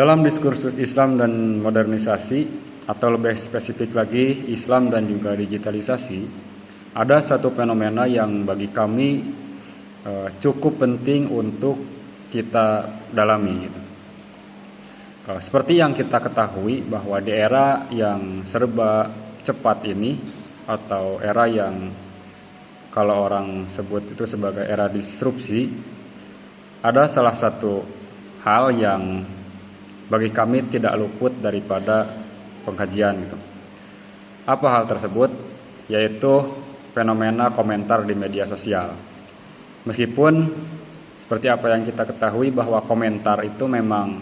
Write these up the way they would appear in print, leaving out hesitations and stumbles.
Dalam diskursus Islam dan modernisasi, atau lebih spesifik lagi Islam dan juga digitalisasi, ada satu fenomena yang bagi kami cukup penting untuk kita dalami. Seperti yang kita ketahui bahwa di era yang serba cepat ini, atau era yang kalau orang sebut itu sebagai era disrupsi, ada salah satu hal yang bagi kami tidak luput daripada pengkajian gitu. Apa hal tersebut? Yaitu fenomena komentar di media sosial. Meskipun seperti apa yang kita ketahui bahwa komentar itu memang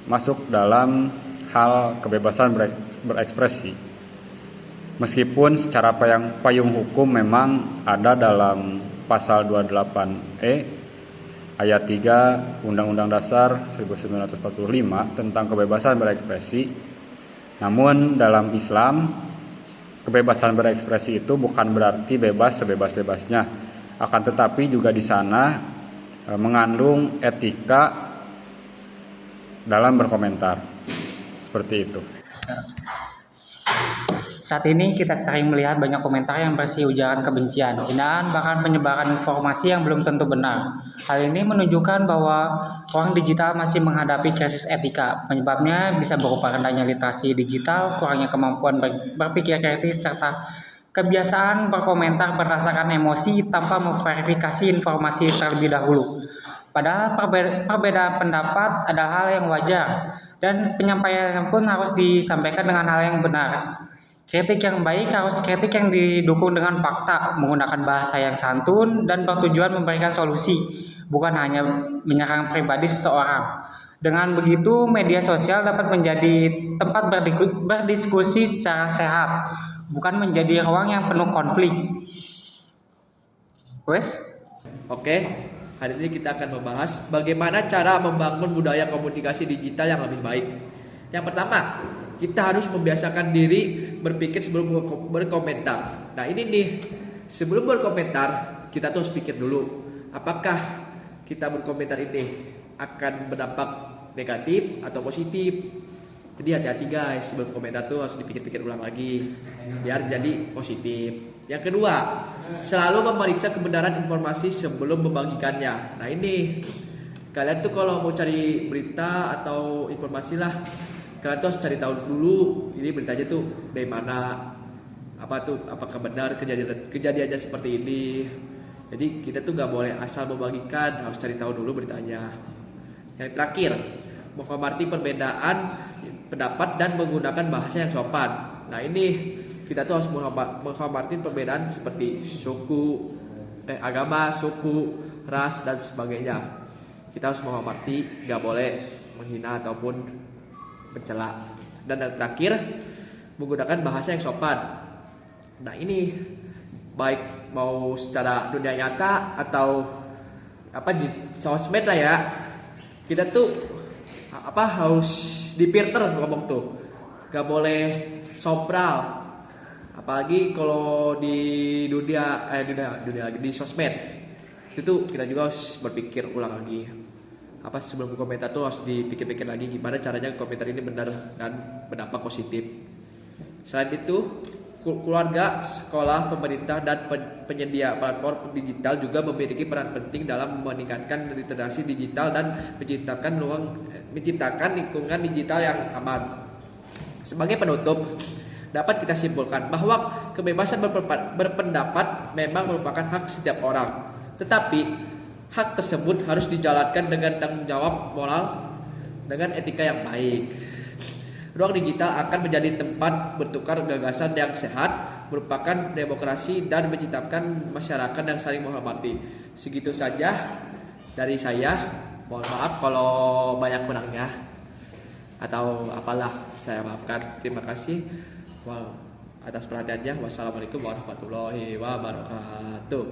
masuk dalam hal kebebasan berekspresi. Meskipun secara payung hukum memang ada dalam pasal 28E ayat 3 Undang-Undang Dasar 1945 tentang kebebasan berekspresi. Namun dalam Islam, kebebasan berekspresi itu bukan berarti bebas sebebas-bebasnya. Akan tetapi juga di sana mengandung etika dalam berkomentar. Seperti itu. Saat ini kita sering melihat banyak komentar yang berisi ujaran kebencian, hinaan, bahkan penyebaran informasi yang belum tentu benar. Hal ini menunjukkan bahwa orang digital masih menghadapi krisis etika. Penyebabnya bisa berupa rendahnya literasi digital, kurangnya kemampuan berpikir kritis, serta kebiasaan berkomentar berdasarkan emosi tanpa memverifikasi informasi terlebih dahulu. Padahal perbedaan pendapat adalah hal yang wajar, dan penyampaiannya pun harus disampaikan dengan hal yang benar. Kritik yang baik harus kritik yang didukung dengan fakta, menggunakan bahasa yang santun, dan bertujuan memberikan solusi, bukan hanya menyerang pribadi seseorang. Dengan begitu, media sosial dapat menjadi tempat berdiskusi secara sehat, bukan menjadi ruang yang penuh konflik. Oke, hari ini kita akan membahas bagaimana cara membangun budaya komunikasi digital yang lebih baik. Yang pertama, kita harus membiasakan diri berpikir sebelum berkomentar. Nah ini nih, sebelum berkomentar kita tuh harus pikir dulu, apakah kita berkomentar ini akan berdampak negatif atau positif. Jadi hati-hati guys, sebelum komentar tuh harus dipikir-pikir ulang lagi biar jadi positif. Yang kedua, selalu memeriksa kebenaran informasi sebelum membagikannya. Nah ini, kalian tuh kalau mau cari berita atau informasi lah, kalian tuh harus cari tahu dulu ini beritanya tuh dari mana, apakah benar kejadiannya seperti ini. Jadi kita tuh gak boleh asal membagikan, harus cari tahu dulu beritanya. Yang terakhir, menghormati perbedaan pendapat dan menggunakan bahasa yang sopan. Nah ini kita tuh harus menghormati perbedaan seperti agama, suku, ras dan sebagainya. Kita harus menghormati, gak boleh menghina ataupun mencela. Dan yang terakhir, menggunakan bahasa yang sopan. Nah ini baik mau secara dunia nyata atau di sosmed lah ya, kita tuh harus dipilter ngomong tuh, gak boleh sompral. Apalagi kalau di dunia di sosmed itu kita juga harus berpikir ulang lagi. Sebelum komentar tuh harus dipikir-pikir lagi gimana caranya komentar ini benar dan berdampak positif. Selain itu, keluarga, sekolah, pemerintah, dan penyedia platform digital juga memiliki peran penting dalam meningkatkan literasi digital dan menciptakan lingkungan digital yang aman. Sebagai penutup, dapat kita simpulkan bahwa kebebasan berpendapat memang merupakan hak setiap orang. Tetapi hak tersebut harus dijalankan dengan tanggung jawab moral dengan etika yang baik. Ruang digital akan menjadi tempat bertukar gagasan yang sehat, merupakan demokrasi dan menciptakan masyarakat yang saling menghormati. Segitu saja dari saya. Mohon maaf kalau banyak kurangnya atau apalah, saya maafkan. Terima kasih atas perhatiannya. Wassalamualaikum warahmatullahi wabarakatuh.